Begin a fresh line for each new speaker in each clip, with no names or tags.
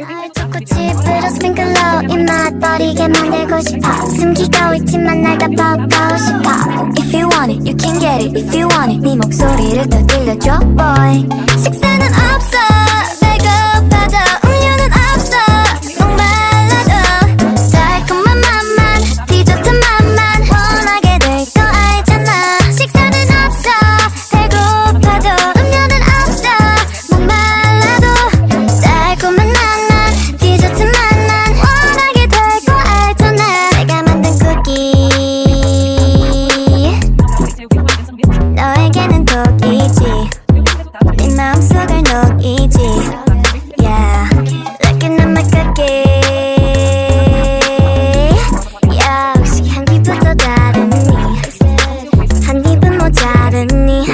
날 초코칩으로 스프링클러 입맛 버리게 만들고 싶어 숨기고 있지만 날 다 보고 싶어 If you want it, you can get it If you want it, 네 목소리를 더 들려줘 boy 식사는 없어 배고파도 음료는 없어 목말라도 달콤한 맛만 디저트 맛만 원하게 될 거 알잖아 식사는 없어 배고파도 음료는 없어 목말라도 달콤한 맛만 디저트 맛만 원하게 될 거 알잖아 내가 만든 쿠키 너에게는 독이지 네 마음속을 녹이지 Yeah, looking at my cookie 역시 한 입부터 다르니 한 입은 모자르니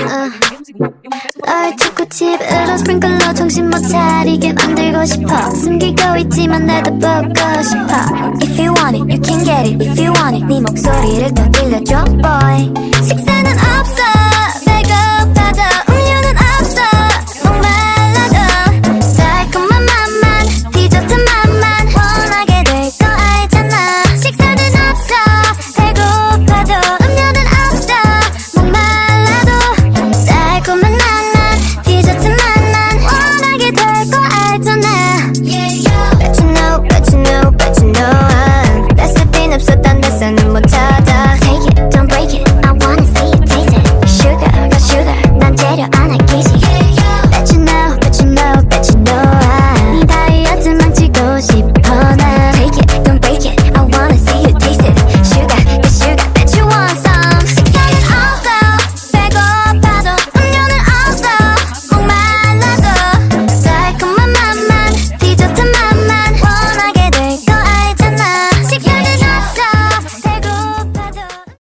널 초코칩으로 스프링클러 정신 못 차리게 만들고 싶어 숨기고 있지만 나도 보고 싶어 If you want it, you can get it If you want it 네 목소리를 더 들려줘 boy 식사는 없어